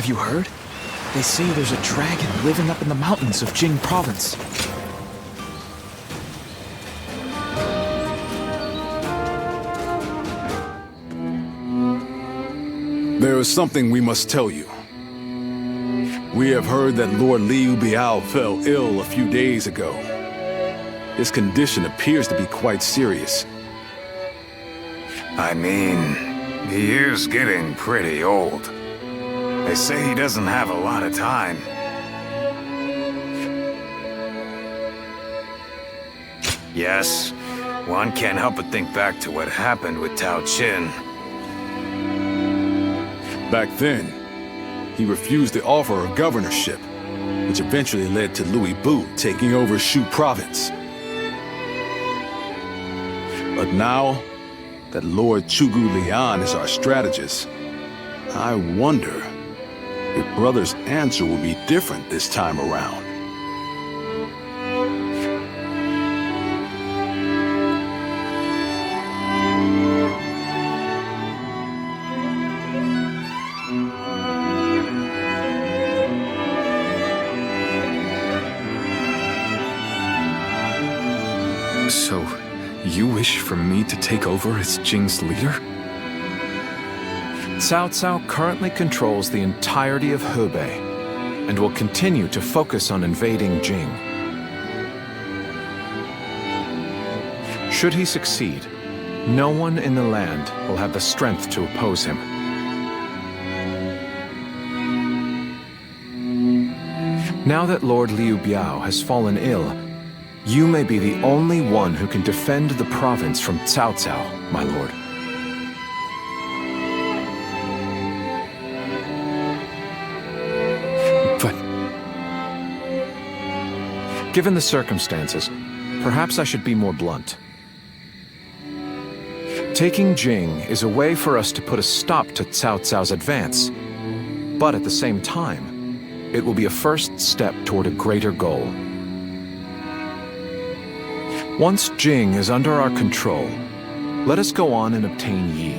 Have you heard? They say there's a dragon living up in the mountains of Jing province. There is something we must tell you. We have heard that Lord Liu Biao fell ill a few days ago. His condition appears to be quite serious. I mean, he is getting pretty old. They say he doesn't have a lot of time. Yes, one can't help but think back to what happened with Tao Qin. Back then, he refused the offer of governorship, which eventually led to Louis Bu taking over Shu province. But now that Lord Chugu Lian is our strategist, I wonder if Brother's answer will be different this time around. So, you wish for me to take over as Jing's leader? Cao Cao currently controls the entirety of Hebei, and will continue to focus on invading Jing. Should he succeed, no one in the land will have the strength to oppose him. Now that Lord Liu Biao has fallen ill, you may be the only one who can defend the province from Cao Cao, my lord. But... Given the circumstances, perhaps I should be more blunt. Taking Jing is a way for us to put a stop to Cao Cao's advance, but at the same time, it will be a first step toward a greater goal. Once Jing is under our control, let us go on and obtain Yi.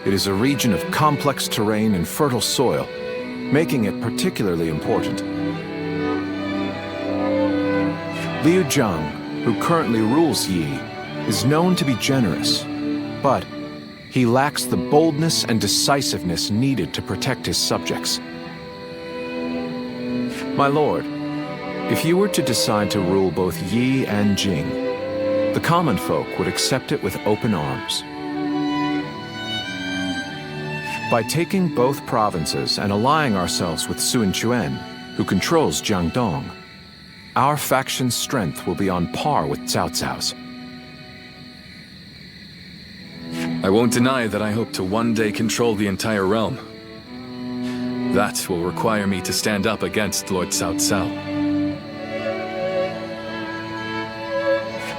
It is a region of complex terrain and fertile soil, making it particularly important. Liu Zhang, who currently rules Yi, is known to be generous, but he lacks the boldness and decisiveness needed to protect his subjects. My lord, if you were to decide to rule both Yi and Jing, the common folk would accept it with open arms. By taking both provinces and allying ourselves with Sun Quan, who controls Jiangdong, our faction's strength will be on par with Cao Cao's. I won't deny that I hope to one day control the entire realm. That will require me to stand up against Lord Cao Cao.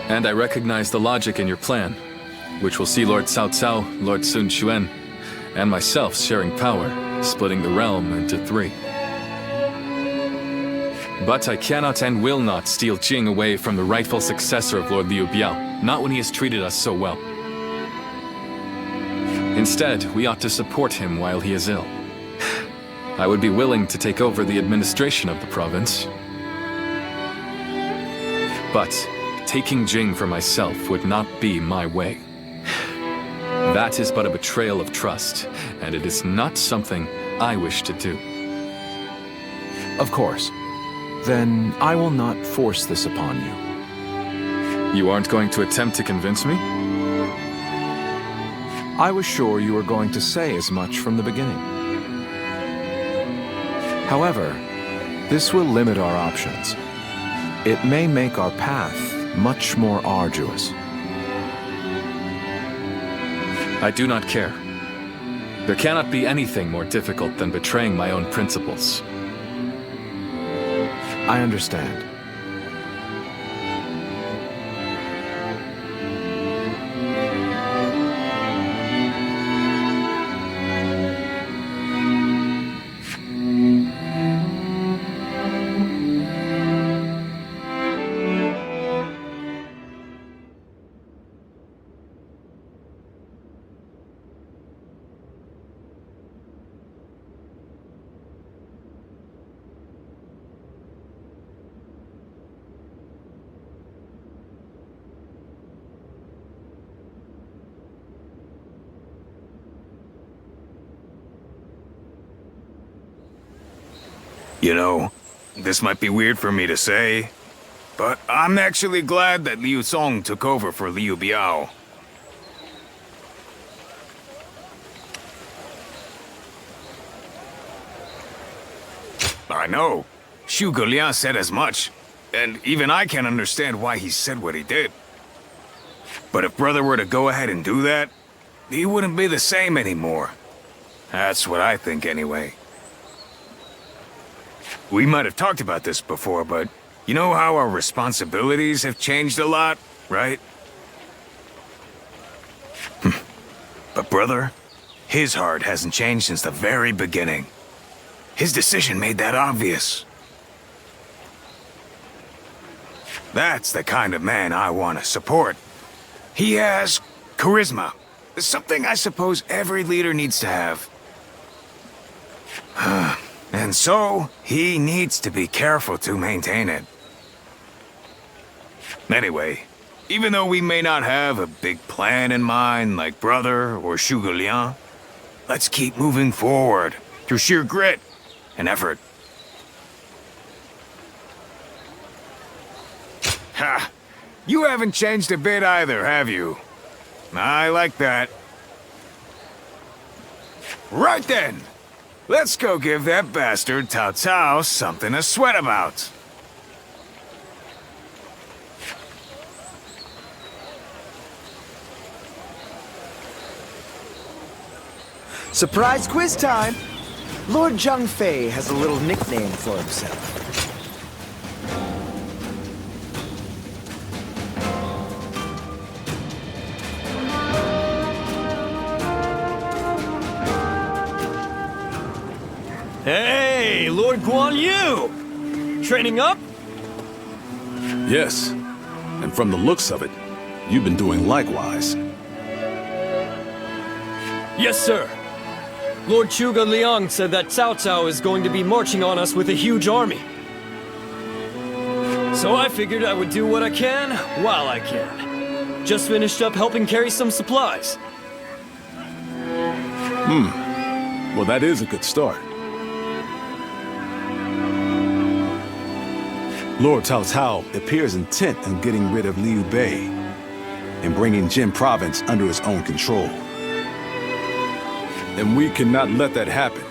And I recognize the logic in your plan, which will see Lord Cao Cao, Lord Sun Quan, and myself sharing power, splitting the realm into 3. But I cannot and will not steal Jing away from the rightful successor of Lord Liu Biao, not when he has treated us so well. Instead, we ought to support him while he is ill. I would be willing to take over the administration of the province. But taking Jing for myself would not be my way. That is but a betrayal of trust, and it is not something I wish to do. Of course. Then I will not force this upon you. You aren't going to attempt to convince me? I was sure you were going to say as much from the beginning. However, this will limit our options. It may make our path much more arduous. I do not care. There cannot be anything more difficult than betraying my own principles. I understand. You know, this might be weird for me to say, but I'm actually glad that Liu Song took over for Liu Biao. I know. Zhuge Liang said as much, and even I can't understand why he said what he did. But if brother were to go ahead and do that, he wouldn't be the same anymore. That's what I think anyway. We might have talked about this before, but you know how our responsibilities have changed a lot, right? But brother, his heart hasn't changed since the very beginning. His decision made that obvious. That's the kind of man I want to support. He has charisma. Something I suppose every leader needs to have. And so, he needs to be careful to maintain it. Anyway, even though we may not have a big plan in mind like brother or Zhuge Liang, let's keep moving forward through sheer grit and effort. Ha! You haven't changed a bit either, have you? I like that. Right then! Let's go give that bastard Cao Cao something to sweat about. Surprise quiz time! Lord Zhang Fei has a little nickname for himself. Hey, Lord Guan Yu! Training up? Yes. And from the looks of it, you've been doing likewise. Yes, sir. Lord Zhuge Liang said that Cao Cao is going to be marching on us with a huge army. So I figured I would do what I can while I can. Just finished up helping carry some supplies. Well, that is a good start. Lord Cao Cao appears intent on getting rid of Liu Bei and bringing Jin Province under his own control. And we cannot let that happen.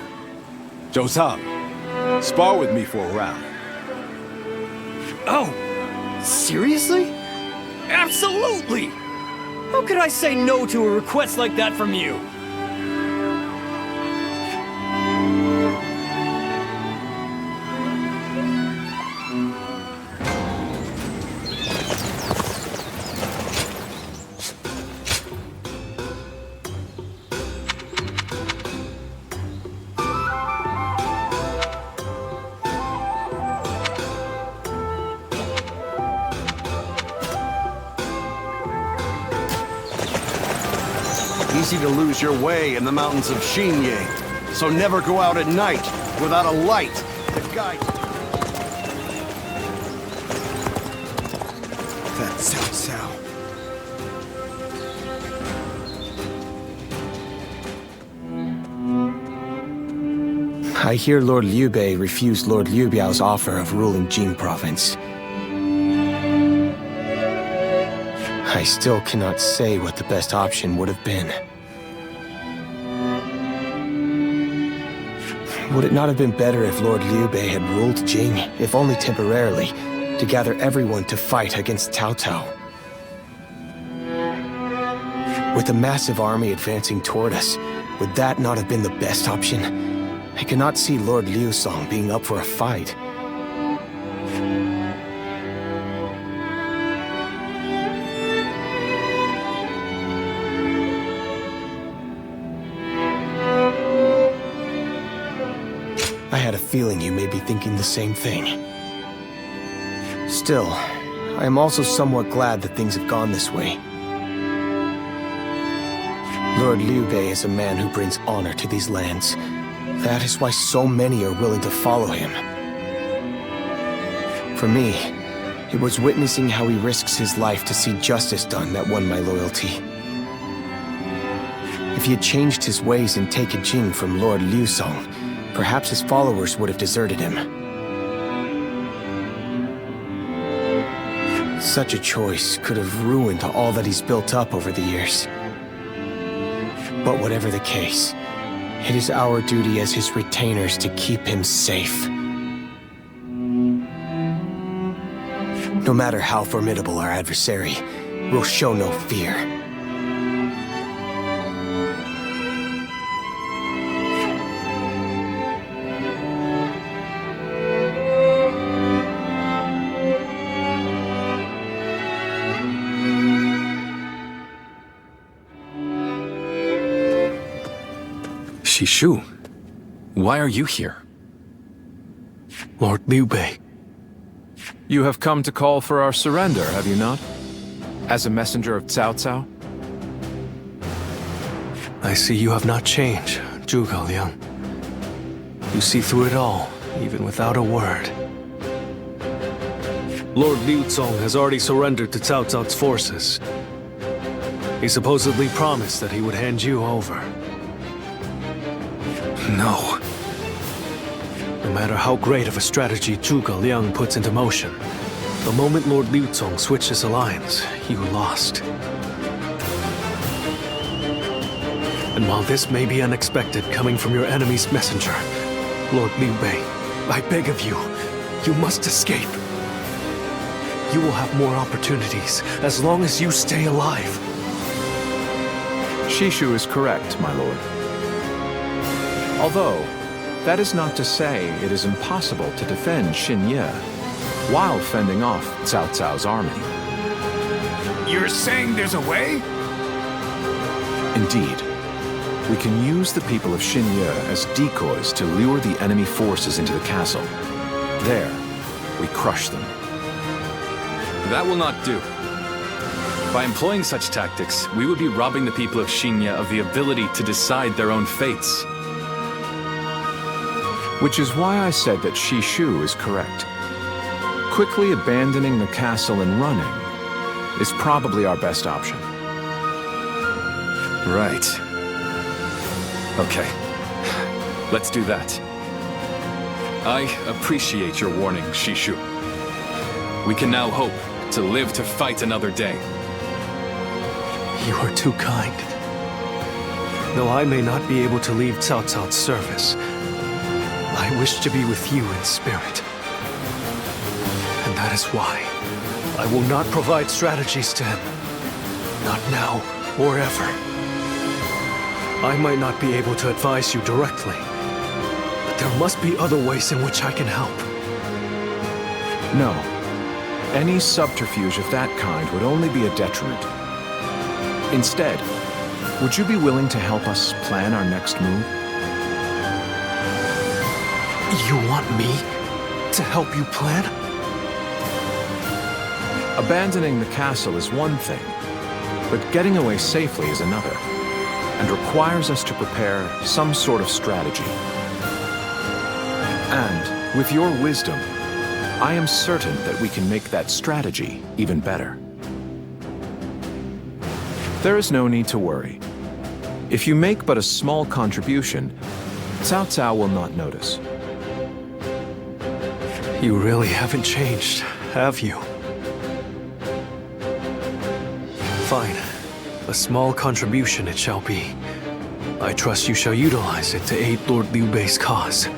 Zhou Zhang, spar with me for a round. Oh, seriously? Absolutely! How could I say no to a request like that from you? Easy to lose your way in the mountains of Xinye, so never go out at night without a light to guide you. That's Cao Cao. I hear Lord Liu Bei refused Lord Liu Biao's offer of ruling Jing Province. I still cannot say what the best option would have been. Would it not have been better if Lord Liu Bei had ruled Jing, if only temporarily, to gather everyone to fight against Cao Cao? With a massive army advancing toward us, would that not have been the best option? I cannot see Lord Liu Song being up for a fight. I had a feeling you may be thinking the same thing. Still, I am also somewhat glad that things have gone this way. Lord Liu Bei is a man who brings honor to these lands. That is why so many are willing to follow him. For me, it was witnessing how he risks his life to see justice done that won my loyalty. If he had changed his ways and taken Jing from Lord Liu Song, perhaps his followers would have deserted him. Such a choice could have ruined all that he's built up over the years. But whatever the case, it is our duty as his retainers to keep him safe. No matter how formidable our adversary, we'll show no fear. Shishu, why are you here? Lord Liu Bei. You have come to call for our surrender, have you not? As a messenger of Cao Cao? I see you have not changed, Zhuge Liang. You see through it all, even without a word. Lord Liu Cong has already surrendered to Cao Cao's forces. He supposedly promised that he would hand you over. No. No matter how great of a strategy Zhuge Liang puts into motion, the moment Lord Liu Cong switched his alliance, you lost. And while this may be unexpected coming from your enemy's messenger, Lord Liu Bei, I beg of you, you must escape. You will have more opportunities as long as you stay alive. Shishu is correct, my lord. Although, that is not to say it is impossible to defend Xinye while fending off Cao Cao's army. You're saying there's a way? Indeed. We can use the people of Xinye as decoys to lure the enemy forces into the castle. There, we crush them. That will not do. By employing such tactics, we would be robbing the people of Xinye of the ability to decide their own fates. Which is why I said that Shishu is correct. Quickly abandoning the castle and running is probably our best option. Right. Okay. Let's do that. I appreciate your warning, Shishu. We can now hope to live to fight another day. You are too kind. Though I may not be able to leave Cao Cao's service, I wish to be with you in spirit. And that is why I will not provide strategies to him. Not now or ever. I might not be able to advise you directly, but there must be other ways in which I can help. No. Any subterfuge of that kind would only be a detriment. Instead, would you be willing to help us plan our next move? You want me to help you plan? Abandoning the castle is one thing, but getting away safely is another, and requires us to prepare some sort of strategy. And, with your wisdom, I am certain that we can make that strategy even better. There is no need to worry. If you make but a small contribution, Cao Cao will not notice. You really haven't changed, have you? Fine. A small contribution it shall be. I trust you shall utilize it to aid Lord Liu Bei's cause.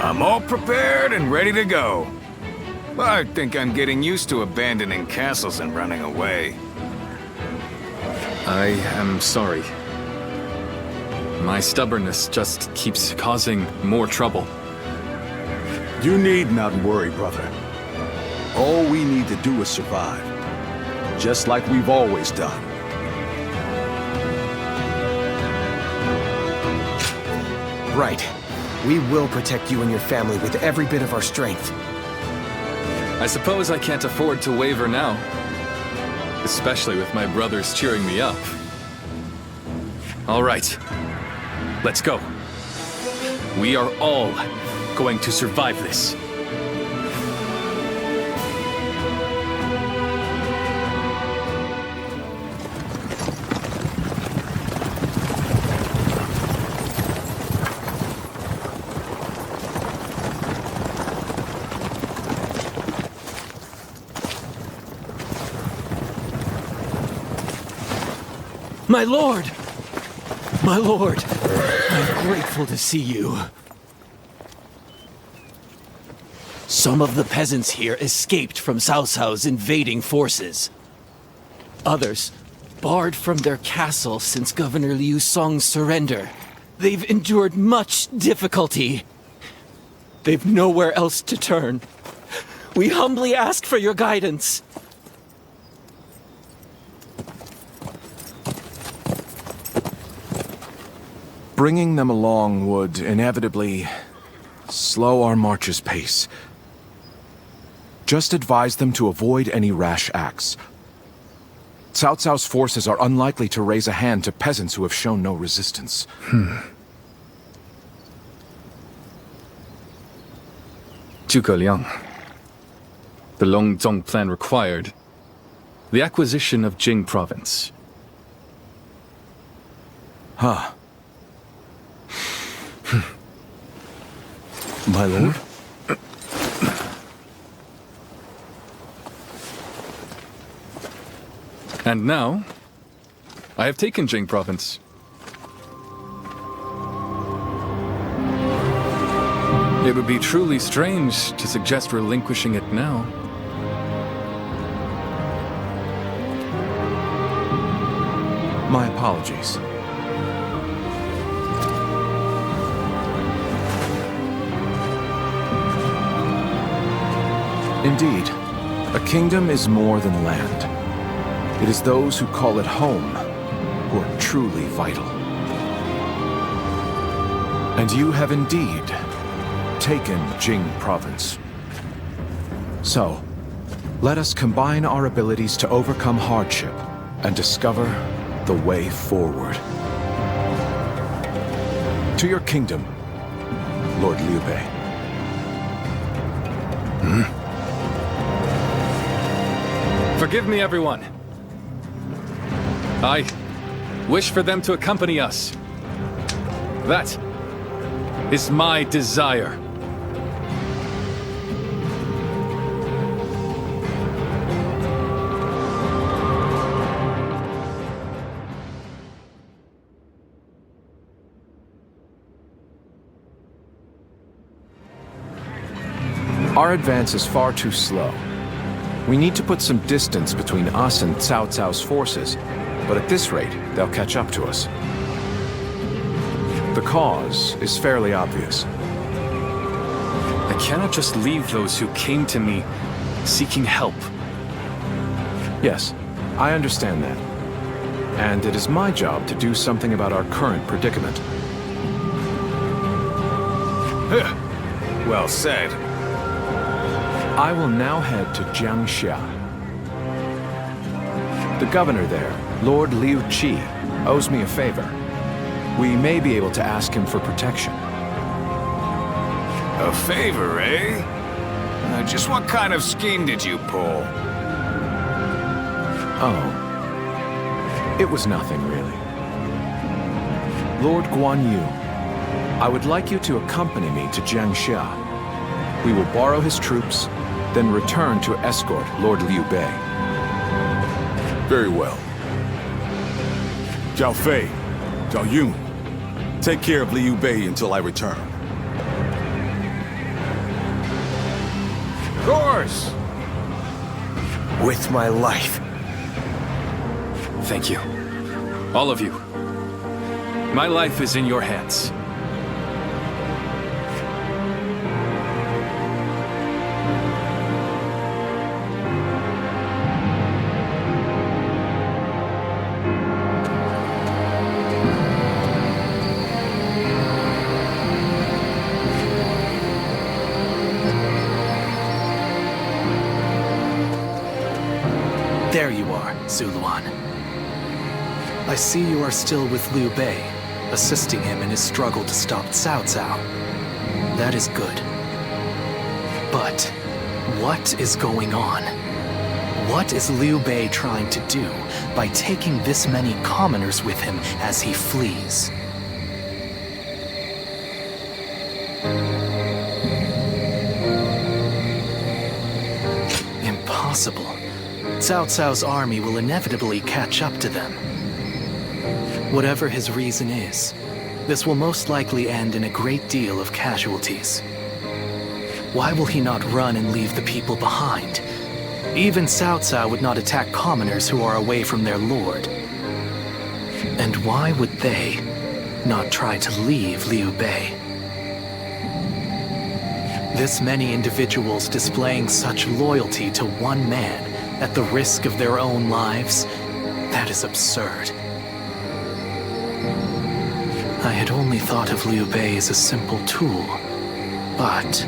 I'm all prepared and ready to go. I think I'm getting used to abandoning castles and running away. I am sorry. My stubbornness just keeps causing more trouble. You need not worry, brother. All we need to do is survive. Just like we've always done. Right. We will protect you and your family with every bit of our strength. I suppose I can't afford to waver now. Especially with my brothers cheering me up. All right. Let's go. We are all going to survive this. My lord! My lord! I'm grateful to see you. Some of the peasants here escaped from Cao Cao's invading forces. Others barred from their castle since Governor Liu Song's surrender. They've endured much difficulty. They've nowhere else to turn. We humbly ask for your guidance. Bringing them along would inevitably slow our march's pace. Just advise them to avoid any rash acts. Cao Cao's forces are unlikely to raise a hand to peasants who have shown no resistance. Zhuge Liang. The Longzong plan required the acquisition of Jing province. Huh. My lord? And now, I have taken Jing province. It would be truly strange to suggest relinquishing it now. My apologies. Indeed, a kingdom is more than land. It is those who call it home who are truly vital. And you have indeed taken Jing province. So, let us combine our abilities to overcome hardship and discover the way forward. To your kingdom, Lord Liu Bei. Forgive me, everyone. I wish for them to accompany us. That is my desire. Our advance is far too slow. We need to put some distance between us and Cao Cao's forces, but at this rate, they'll catch up to us. The cause is fairly obvious. I cannot just leave those who came to me seeking help. Yes, I understand that. And it is my job to do something about our current predicament. Well said. I will now head to Jiangxia. The governor there, Lord Liu Qi, owes me a favor. We may be able to ask him for protection. A favor, eh? Just what kind of scheme did you pull? Oh. It was nothing, really. Lord Guan Yu, I would like you to accompany me to Jiangxia. We will borrow his troops, then return to escort Lord Liu Bei. Very well. Zhao Fei, Zhao Yun, take care of Liu Bei until I return. Of course! With my life. Thank you. All of you. My life is in your hands. There you are, Ziluan. I see you are still with Liu Bei, assisting him in his struggle to stop Cao Cao. That is good. But what is going on? What is Liu Bei trying to do by taking this many commoners with him as he flees? Impossible. Cao Cao's army will inevitably catch up to them. Whatever his reason is, this will most likely end in a great deal of casualties. Why will he not run and leave the people behind? Even Cao Cao would not attack commoners who are away from their lord. And why would they not try to leave Liu Bei? This many individuals displaying such loyalty to one man at the risk of their own lives, that is absurd. I had only thought of Liu Bei as a simple tool, but...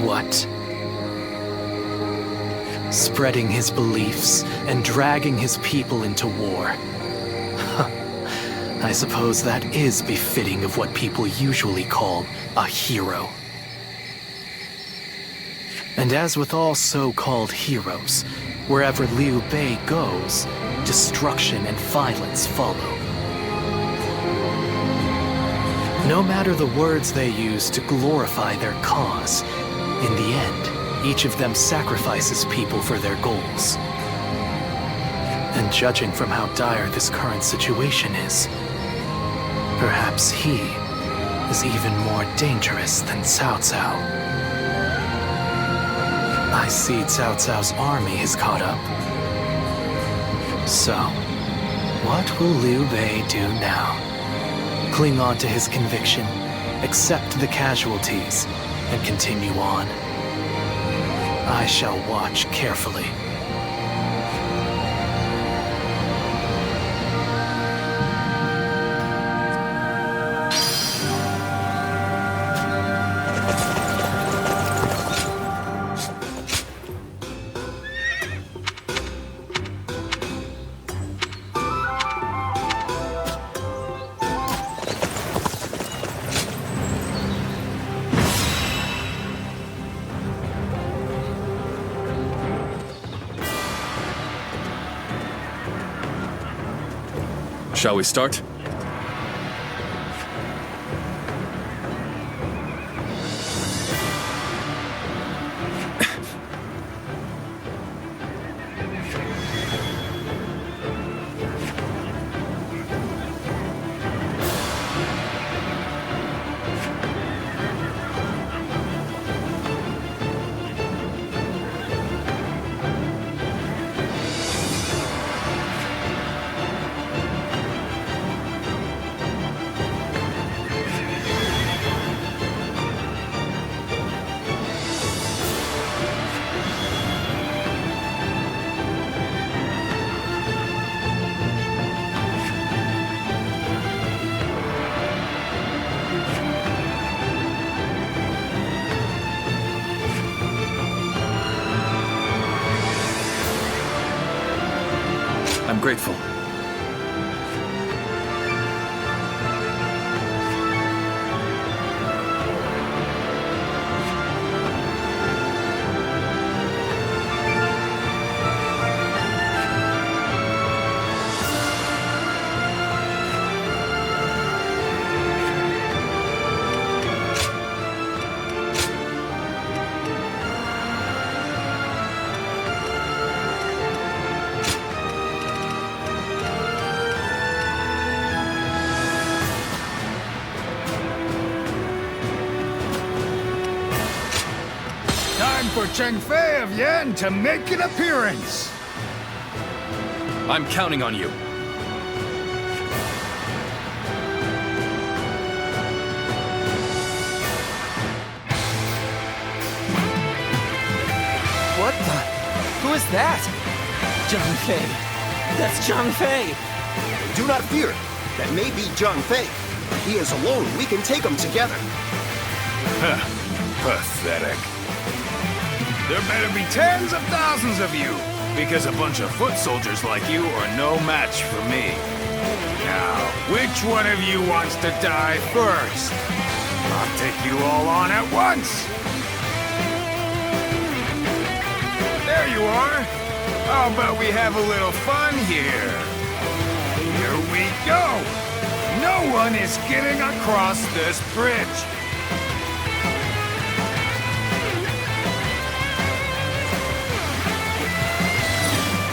What? Spreading his beliefs and dragging his people into war. I suppose that is befitting of what people usually call a hero. And as with all so-called heroes, wherever Liu Bei goes, destruction and violence follow. No matter the words they use to glorify their cause, in the end, each of them sacrifices people for their goals. And judging from how dire this current situation is, perhaps he is even more dangerous than Cao Cao. I see Cao Cao's army has caught up. So, what will Liu Bei do now? Cling on to his conviction, accept the casualties, and continue on. I shall watch carefully. Shall we start? I'm grateful. For Cheng Fei of Yan to make an appearance. I'm counting on you. What the? Who is that? Zhang Fei. That's Zhang Fei. Do not fear. That may be Zhang Fei. He is alone. We can take him together. Pathetic. There better be tens of thousands of you, because a bunch of foot soldiers like you are no match for me. Now, which one of you wants to die first? I'll take you all on at once. There you are. How about we have a little fun here? Here we go. No one is getting across this bridge.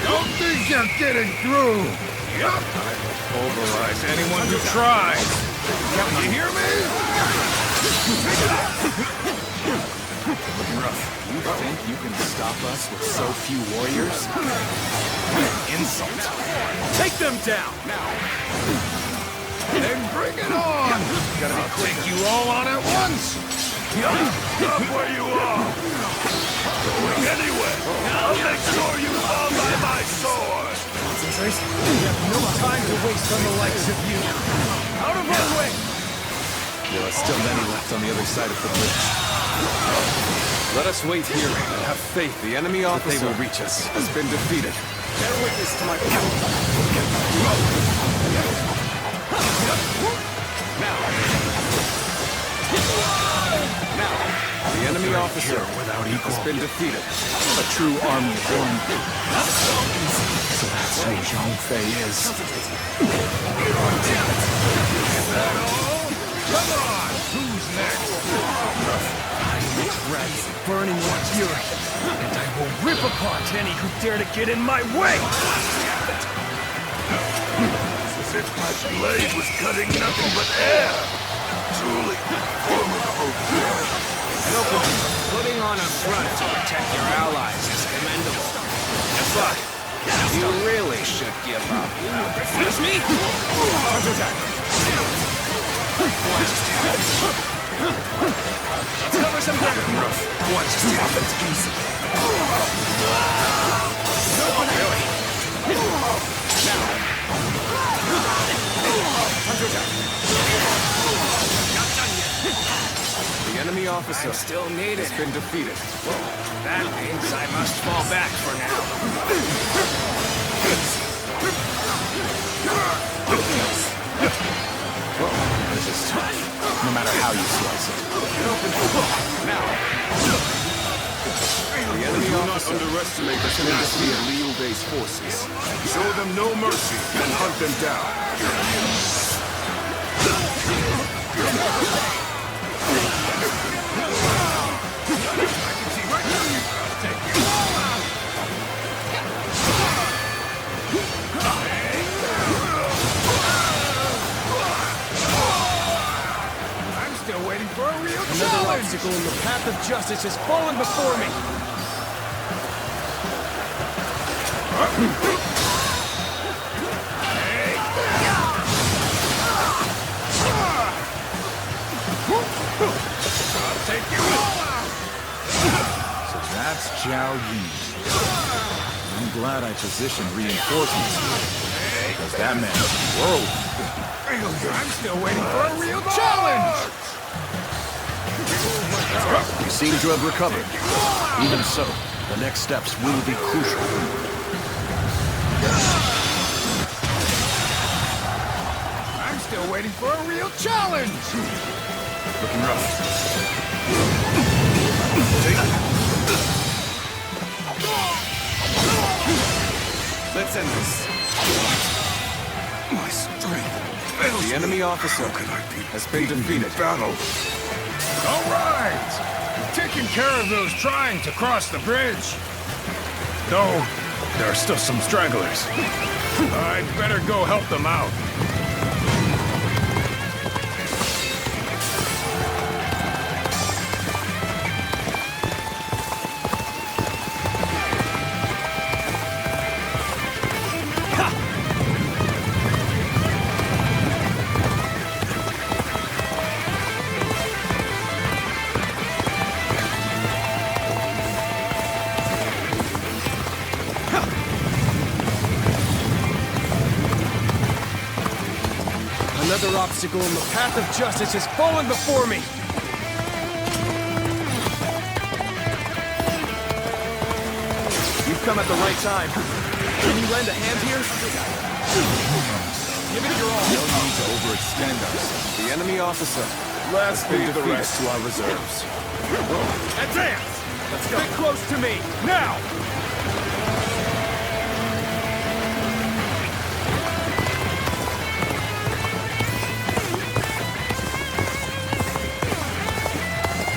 Don't think you're getting through. Yup. Pulverize anyone who tries. You hear me? Looking rough. You think you can stop us with so few warriors? Insult. Take them down now. Then bring it on. I'll take you all on at once. Stop where you are. Going anywhere. I'll make sure you fall by my sword. Concentrate. We have no time to waste on the likes of you. Out of our way! There are still many left on the other side of the bridge. Let us wait here and have faith The enemy that they officer will reach us. has been defeated. Bear witness to my The enemy officer has been defeated. A true army born. So that's who Zhang Fei is. Come on. Who's next? Dragon burning with fury, and I will rip apart any who dare to get in my way! As if my blade was cutting nothing but air. Truly formidable. Putting on a front to protect your allies is commendable. But You really should give up. refuse me? Let's cover some ground! What just happened? Easy. The enemy officer Still needed. has been defeated. That means I must fall back for now. This is tough, no matter how you slice it. The enemy Do not officer underestimate the tenacity of Liu Bei's forces. Show them no mercy and hunt them down. I'm still waiting for a real Another challenge! obstacle in the path of justice has fallen before me! I'll take you all out! So that's Zhao Yi. I'm glad I positioned reinforcements here, because that man is I'm still waiting for a real challenge! You seem to have recovered. Even so, the next steps will be crucial. I'm still waiting for a real challenge! looking rough. Let's end this. My strength fails The enemy officer has been defeated. battle. All right! Taking care of those trying to cross the bridge. Though, there are still some stragglers. I'd better go help them out. Another obstacle in the path of justice has fallen before me! come at the right time. Can you lend a hand here? Give it your all. No need to overextend ourselves. The enemy officer. Let's leave the rest to our reserves. Advance! Let's go. Get close to me, now!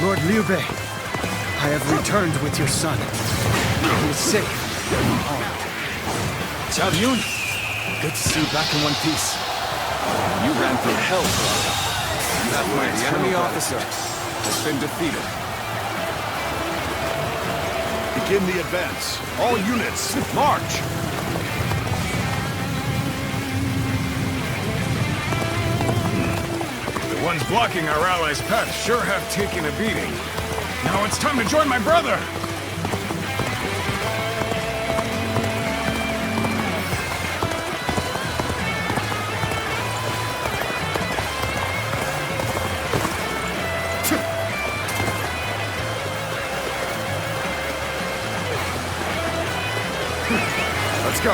Lord Liu Bei, I have returned with your son. He is safe and unharmed. Xiao Yun! Good to see you back in one piece. You ran through hell for us. You have my The enemy officer has been defeated. Begin the advance. All units, march! The ones blocking our allies' path sure have taken a beating. Now it's time to join my brother! Let's go.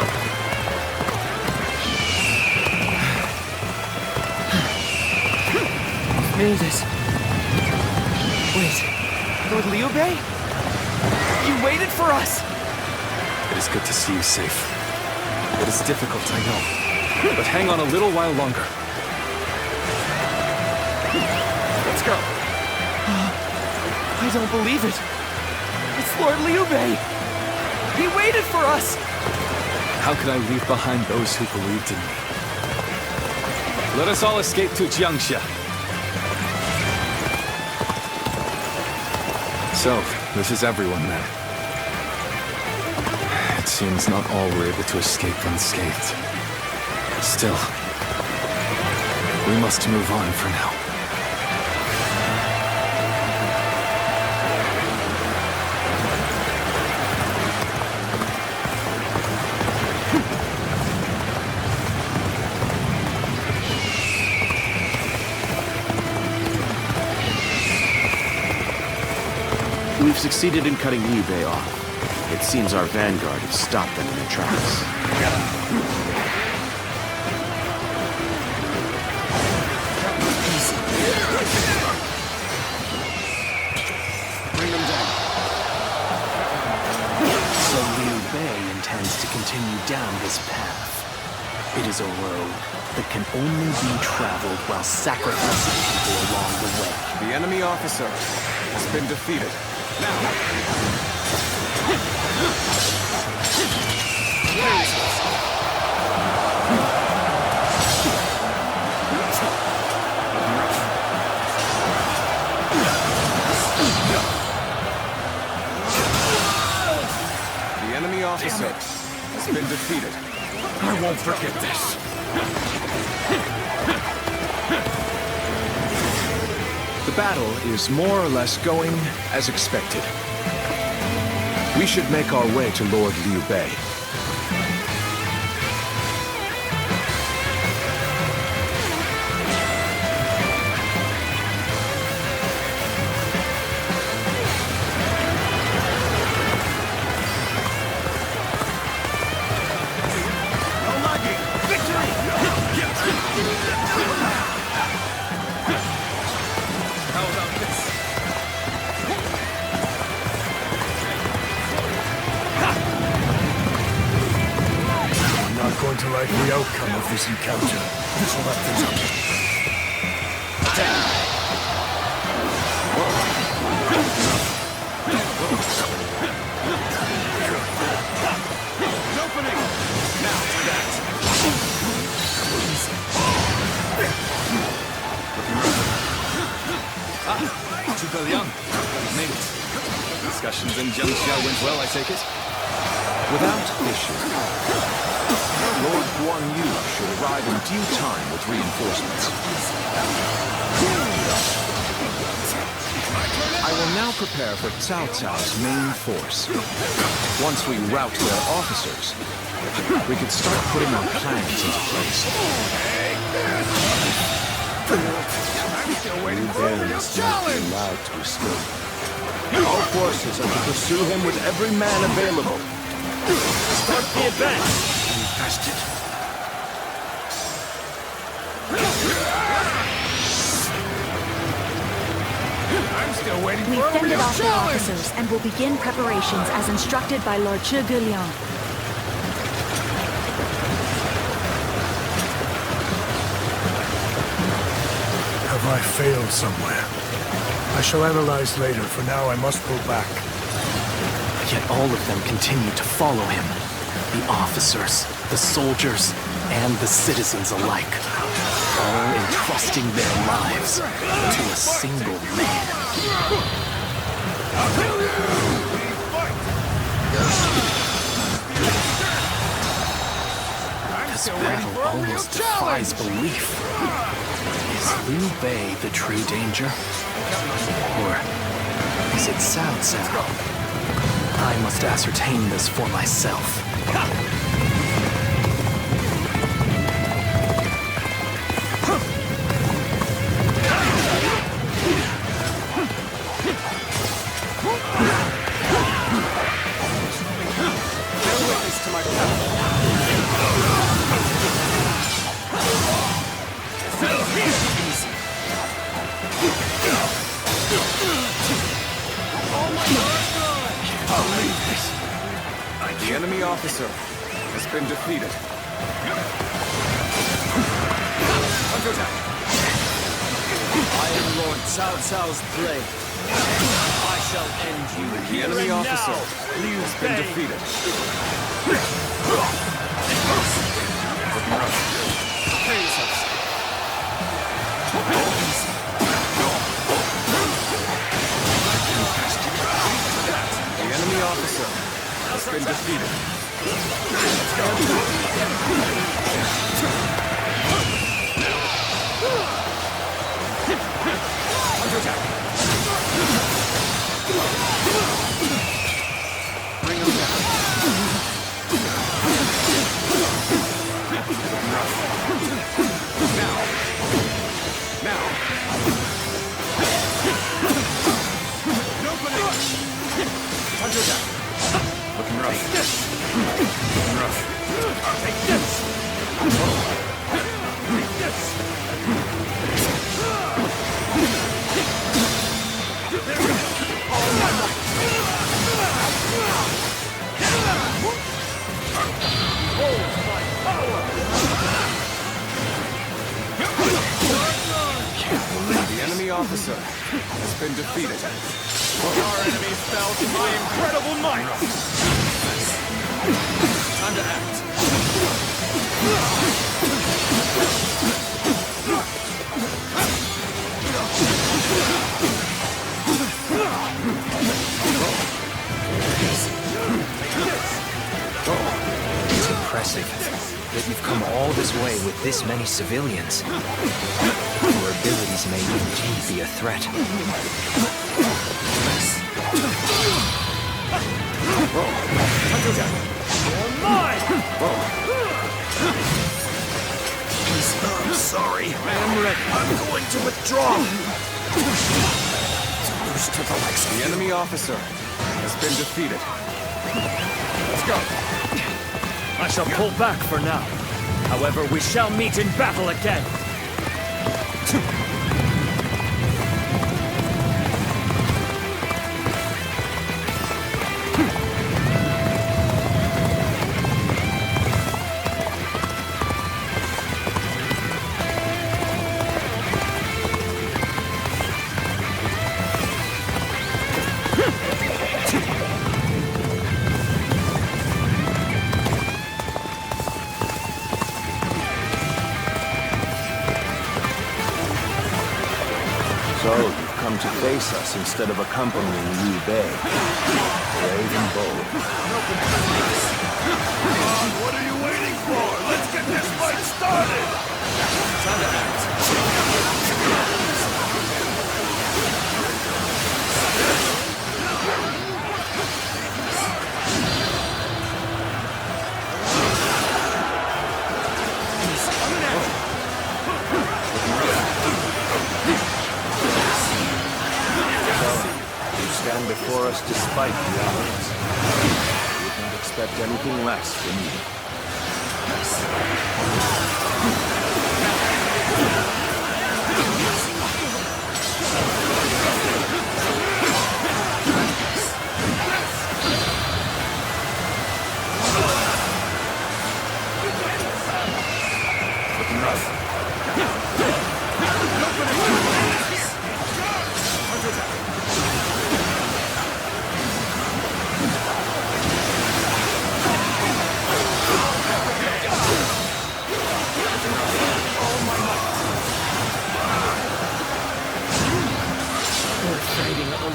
Made it. Wait, Lord Liu Bei? You waited for us! It is good to see you safe. It is difficult, I know. But hang on a little while longer. Let's go. I don't believe it. It's Lord Liu Bei! He waited for us! How could I leave behind those who believed in me? Let us all escape to Jiangxia. So, this is everyone then. It seems not all were able to escape unscathed. Still, we must move on for now. We've succeeded in cutting Liu Bei off. It seems our vanguard has stopped them in their tracks. Bring them down. So Liu Bei intends to continue down this path. It is a road that can only be traveled while sacrificing people along the way. The enemy officer has been defeated. The enemy officer has been defeated. I won't forget this. The battle is more or less going as expected. We should make our way to Lord Liu Bei. Going to like the outcome of this encounter. This will have things up. Opening! Now to that! Zhuge Liang, you've made it. Discussions in Jiangxia went well, I take it? Without issue. Lord Guan Yu should arrive in due time with reinforcements. I will now prepare for Cao Cao's main force. Once we rout their officers, we could start putting our plans into place. I'm still waiting for a real challenge! Allowed to escape. All forces are to pursue him with every man available. Start the advance! I'm still waiting We for a fended real off their challenge! officers and will begin preparations as instructed by Lord Changban. Have I failed somewhere? I shall analyze later. For now, I must pull back. Yet all of them continue to follow him. The officers, the soldiers, and the citizens alike. All entrusting their lives to a single man. This battle almost defies belief. Is Liu Bei the true danger? Or is it Cao Cao? I must ascertain this for myself. The enemy officer has been defeated. I am Lord Cao Cao's blade. I shall end you The enemy officer has been defeated. The enemy officer has been defeated. Bring him down. Looking rough. Looking rough. I'll take this. The enemy officer has been defeated. Our enemy fell to my incredible might! Time to act. It's impressive that you've come all this way with this many civilians. Your abilities may indeed be a threat. I'm sorry. I am ready. I'm going to withdraw. The enemy officer has been defeated. Let's go. I shall pull back for now. However, we shall meet in battle again. So, you've come to face us instead of accompanying Liu Bei. Brave and bold. What are you waiting for? Let's get this fight started! Time to act. You stand before us despite the odds. You did not expect anything less from you.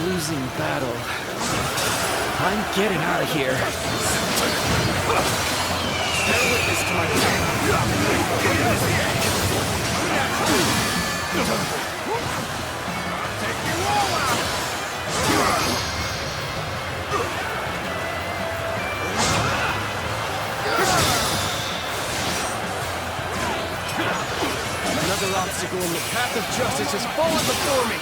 Losing battle. I'm getting out of here. Bear witness to my Another obstacle in the path of justice has fallen before me.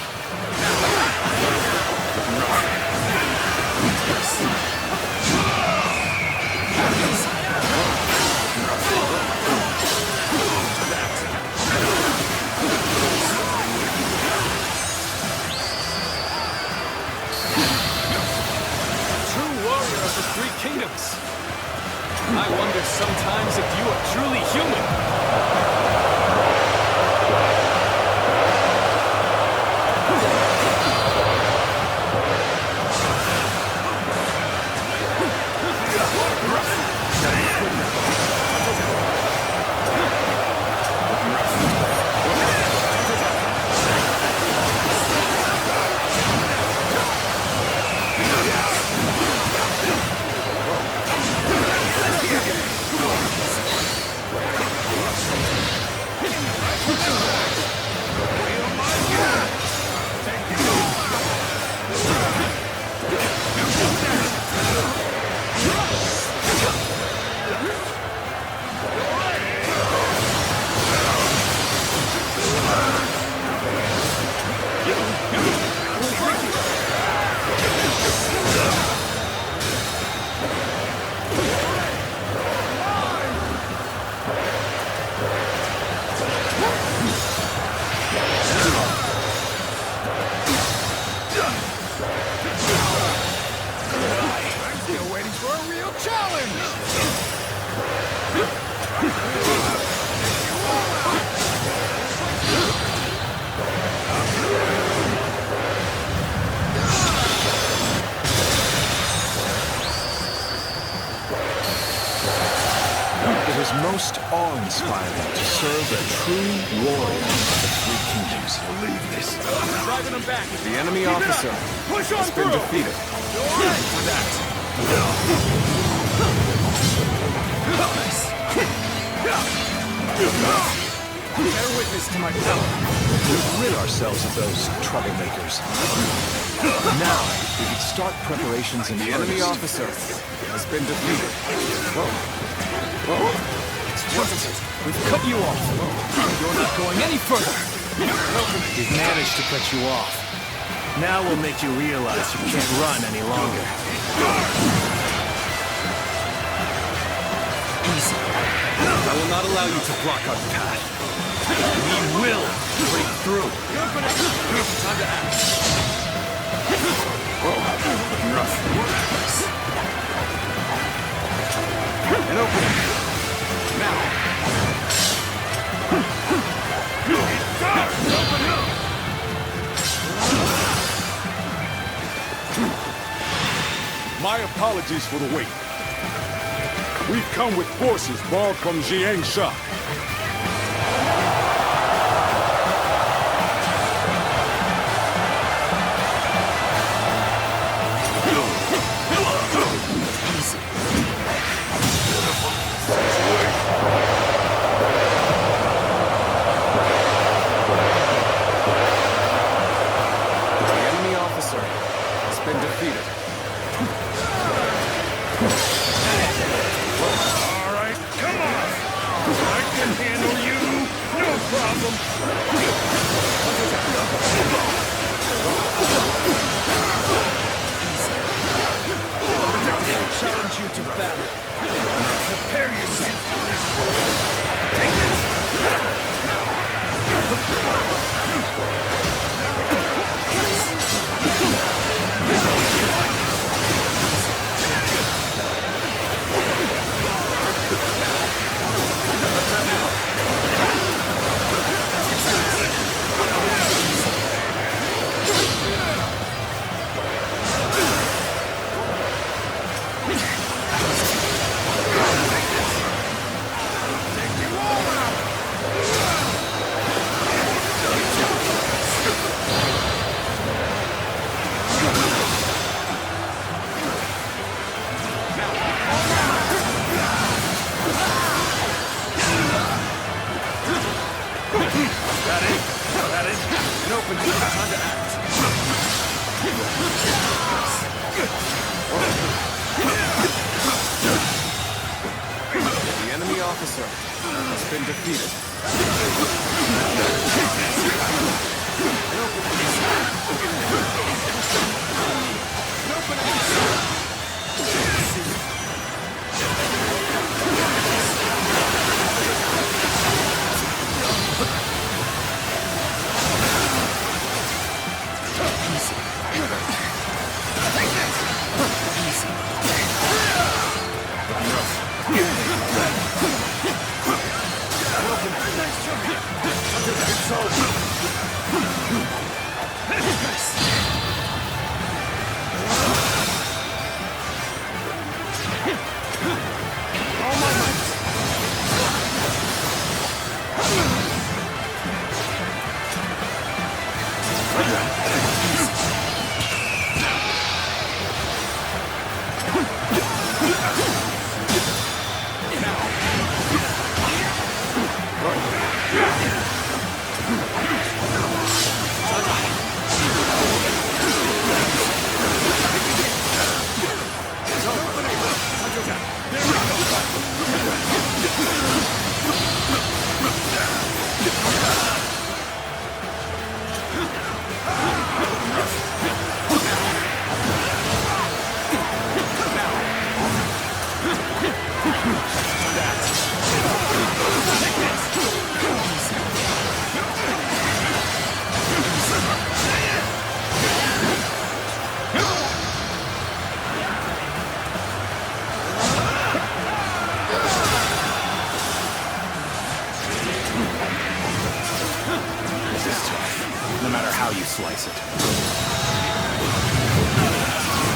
True warrior of the Three Kingdoms. I wonder sometimes if you are truly human. It is most awe-inspiring to serve a true warrior of the Three Kingdoms. Believe this. Driving them back. The enemy officer has been defeated. For that. Bear witness to my power. We've rid ourselves of those troublemakers. Now, we can start preparations in the enemy officer has been defeated. It's just we've cut you off. You're not going any further. We've managed to cut you off. Now we'll make you realize you can't run any longer. Easy. I will not allow you to block our path. We will break through. Time to act. Looking rough. An opening. Now. My apologies for the wait. We've come with forces borrowed from Jiangsha. challenge you to battle. Prepare yourself. The enemy officer has been defeated. No matter how you slice it.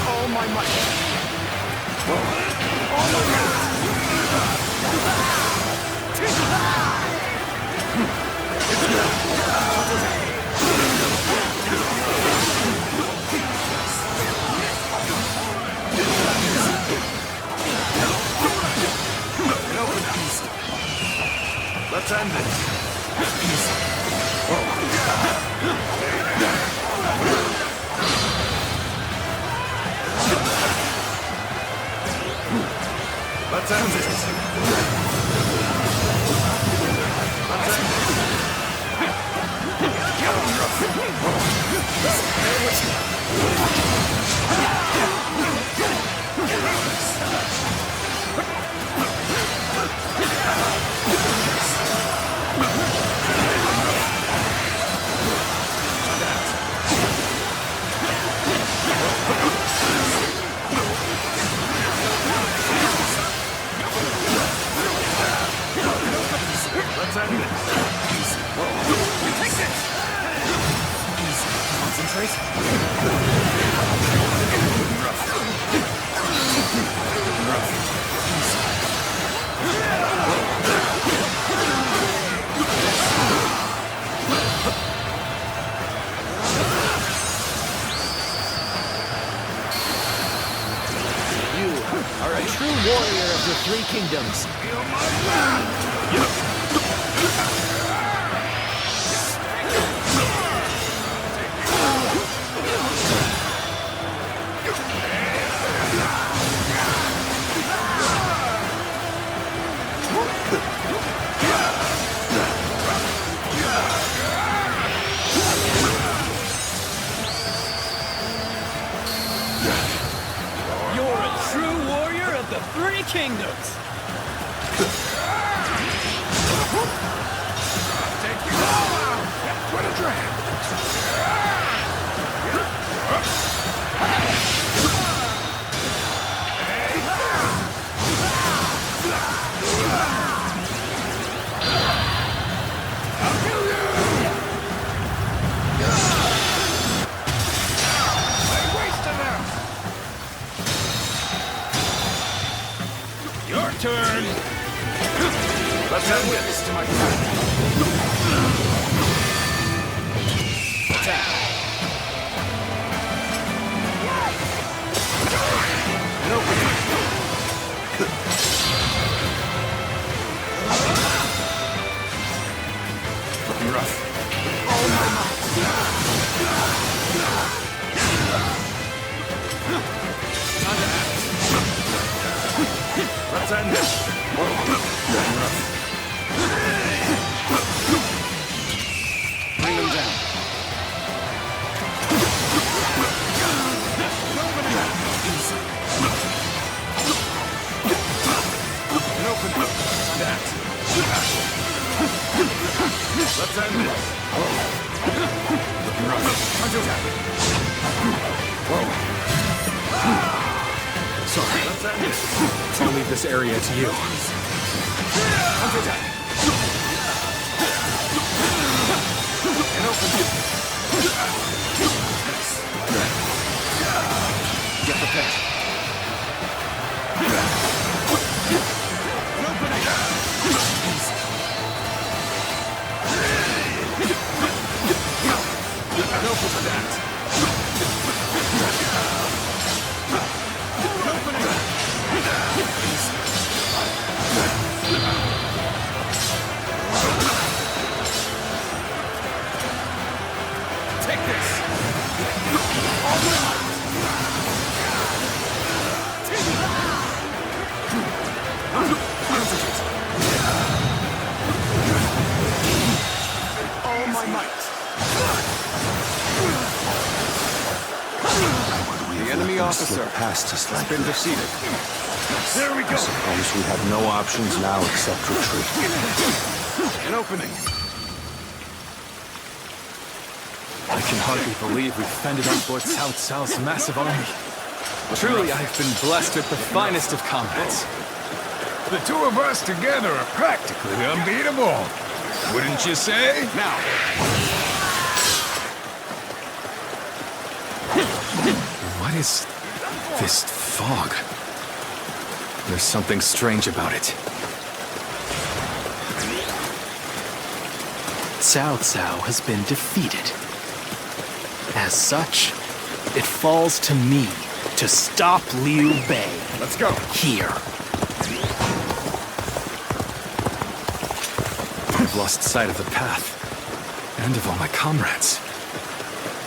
All my might. Let's end it. Let's end this. Let's end Let's end this. Take this! Concentrate. You are a true warrior of the Three Kingdoms. You're a true warrior kingdoms! Take you out! What a drag! Your turn! Let's have witness to my attack! And open it! Looking rough. Oh my! Let's end this! Looking rough. Bring them down. And open it. That. Let's end this. Looking rough. Counterattack. Whoa. Sorry. Let's end this. I'll leave this area to you. Counterattack. And open it. Get the pitch. And open it. And open that. And open it. Take this! All my might! The enemy officer Past us has like been this. defeated. There we I go! suppose we have no options now except retreat. An opening. I can hardly believe we've fended off Lord Cao Cao's massive army. Truly, I've been blessed with the finest of comrades. The two of us together are practically unbeatable. Wouldn't you say? Now, What is this fog? There's something strange about it. Cao Cao has been defeated. As such, it falls to me to stop Liu Bei. let's go. Here. I've lost sight of the path, and of all my comrades.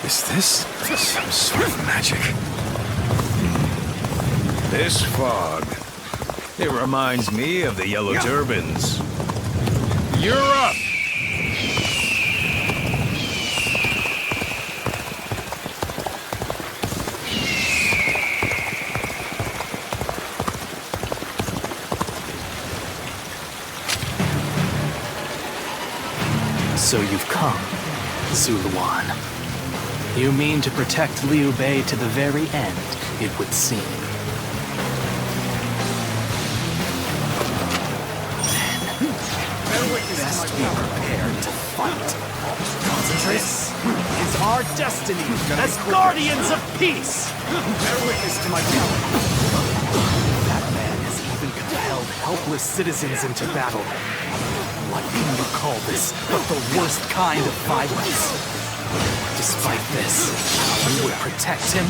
Is this some sort of magic? This fog. It reminds me of the Yellow Turbans. You're up! So you've come, Ziluan. You mean to protect Liu Bei to the very end, it would seem. Best be prepared to fight. This is our destiny as guardians of peace! Bear witness to my power. That man has even compelled helpless citizens into battle. What can you call this but the worst kind of violence? Despite this, you would protect him?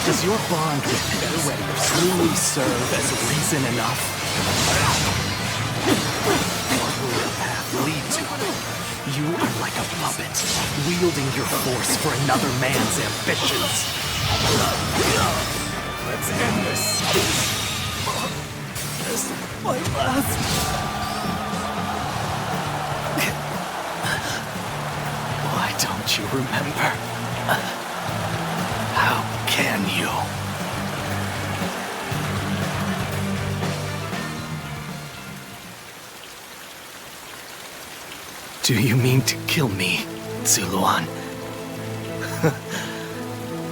Does your bond with Bailuan truly serve as reason enough? What will your path lead to? You are like a puppet, wielding your force for another man's ambitions. Let's end this. This is my last. Why don't you remember? How can you? Do you mean to kill me, Ziluan?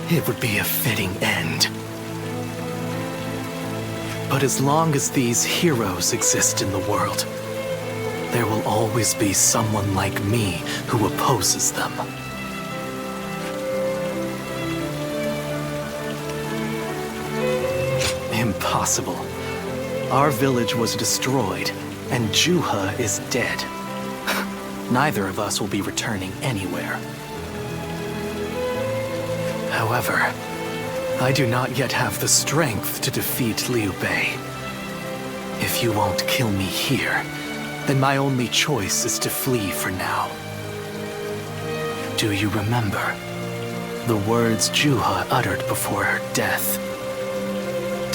It would be a fitting end. But as long as these heroes exist in the world, there will always be someone like me who opposes them. Impossible. Our village was destroyed, and Juha is dead. Neither of us will be returning anywhere. However, I do not yet have the strength to defeat Liu Bei. If you won't kill me here, then my only choice is to flee for now. Do you remember the words Juha uttered before her death?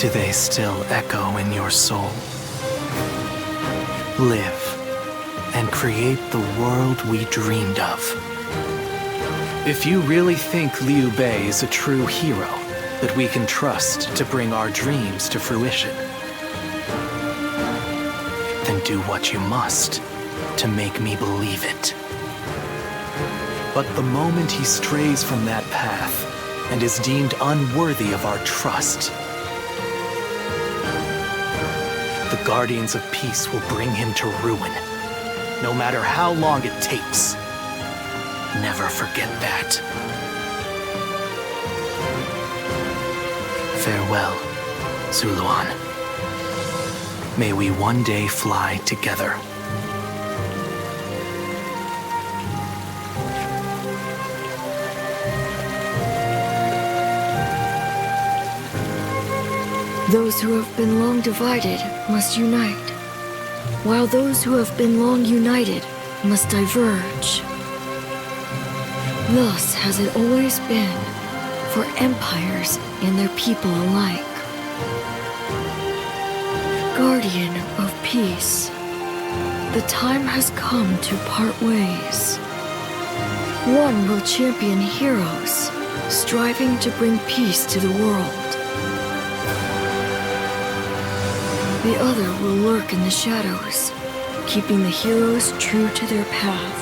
Do they still echo in your soul? Live and create the world we dreamed of. If you really think Liu Bei is a true hero that we can trust to bring our dreams to fruition, then do what you must to make me believe it. But the moment he strays from that path and is deemed unworthy of our trust, the Guardians of Peace will bring him to ruin, no matter how long it takes. Never forget that. Farewell, Ziluan. May we one day fly together. Those who have been long divided must unite, while those who have been long united must diverge. Thus has it always been for empires and their people alike. Guardian of peace, the time has come to part ways. One will champion heroes, striving to bring peace to the world. The other will lurk in the shadows, keeping the heroes true to their path.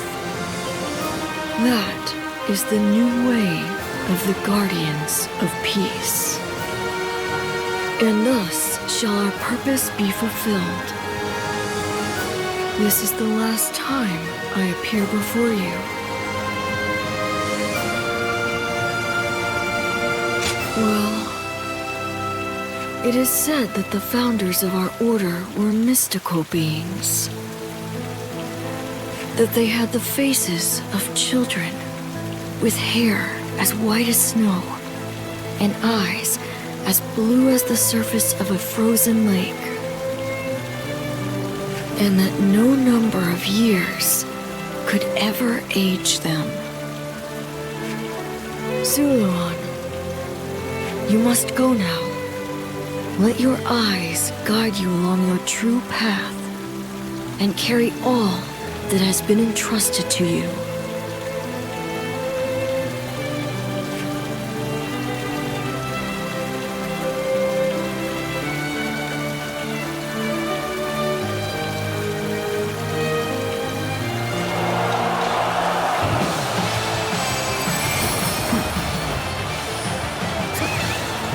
That is the new way of the Guardians of Peace. And thus shall our purpose be fulfilled. This is the last time I appear before you. Well, it is said that the founders of our order were mystical beings. That they had the faces of children, with hair as white as snow, and eyes as blue as the surface of a frozen lake. And that no number of years could ever age them. Ziluan, you must go now. Let your eyes guide you along your true path, and carry all that has been entrusted to you.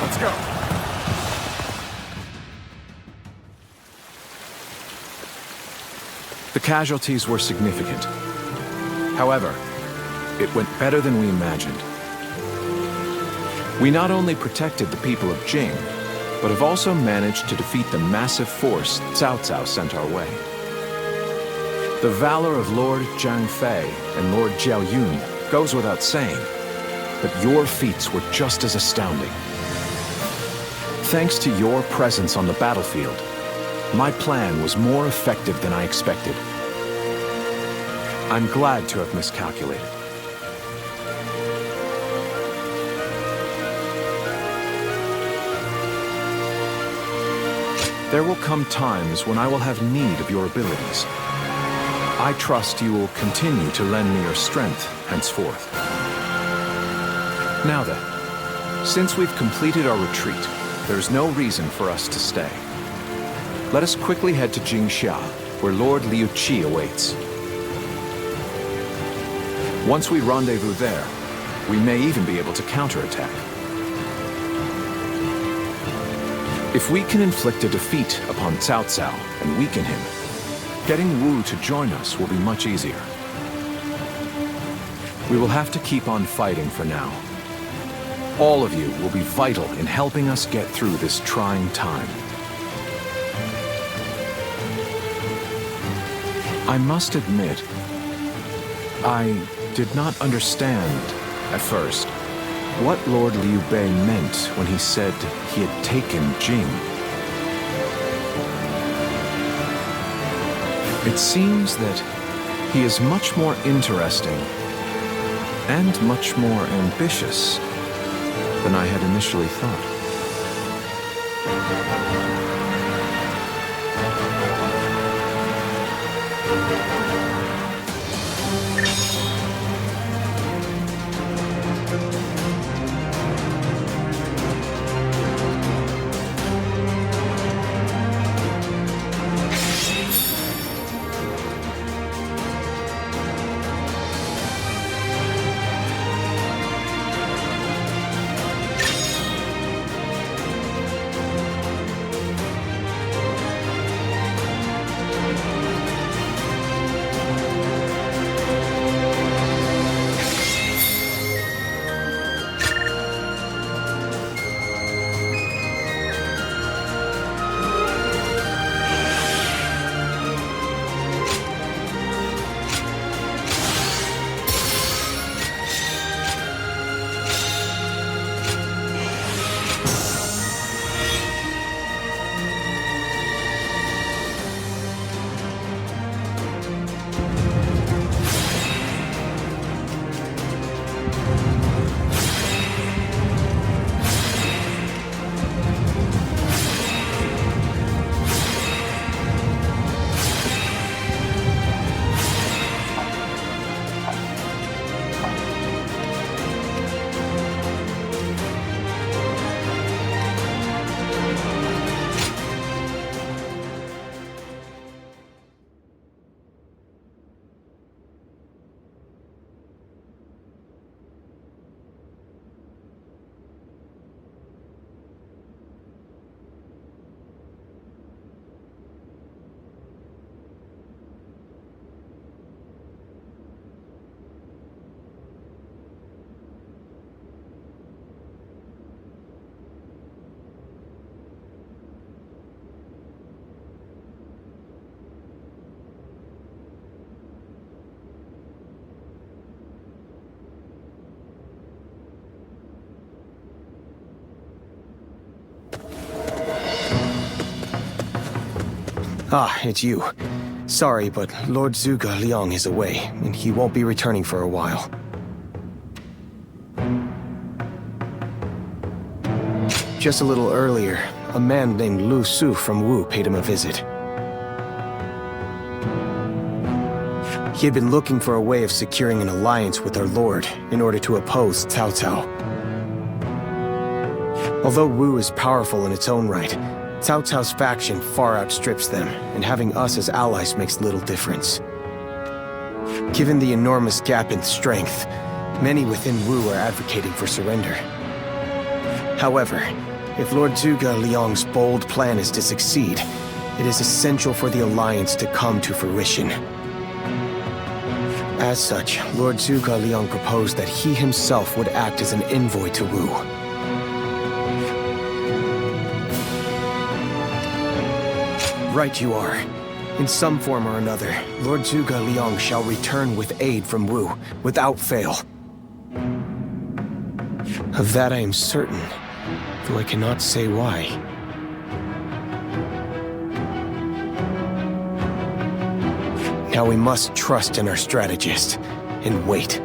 Let's go. The casualties were significant. However, it went better than we imagined. We not only protected the people of Jing, but have also managed to defeat the massive force Cao Cao sent our way. The valor of Lord Zhang Fei and Lord Jiao Yun goes without saying, but your feats were just as astounding. Thanks to your presence on the battlefield, my plan was more effective than I expected. I'm glad to have miscalculated. There will come times when I will have need of your abilities. I trust you will continue to lend me your strength henceforth. Now then, since we've completed our retreat, there's no reason for us to stay. Let us quickly head to Jingxia, where Lord Liu Qi awaits. Once we rendezvous there, we may even be able to counterattack. If we can inflict a defeat upon Cao Cao and weaken him, getting Wu to join us will be much easier. We will have to keep on fighting for now. All of you will be vital in helping us get through this trying time. I must admit, I did not understand, at first, what Lord Liu Bei meant when he said he had taken Jing. It seems that he is much more interesting and much more ambitious than I had initially thought. Ah, it's you. Sorry, but Lord Zhuge Liang is away, and he won't be returning for a while. Just a little earlier, a man named Lu Su from Wu paid him a visit. He had been looking for a way of securing an alliance with our lord in order to oppose Cao Cao. Although Wu is powerful in its own right, Cao Cao's faction far outstrips them, and having us as allies makes little difference. Given the enormous gap in strength, many within Wu are advocating for surrender. However, if Lord Zhuge Liang's bold plan is to succeed, it is essential for the alliance to come to fruition. As such, Lord Zhuge Liang proposed that he himself would act as an envoy to Wu. Right you are. In some form or another, Lord Zhuge Liang shall return with aid from Wu, without fail. Of that I am certain, though I cannot say why. Now we must trust in our strategist, and wait.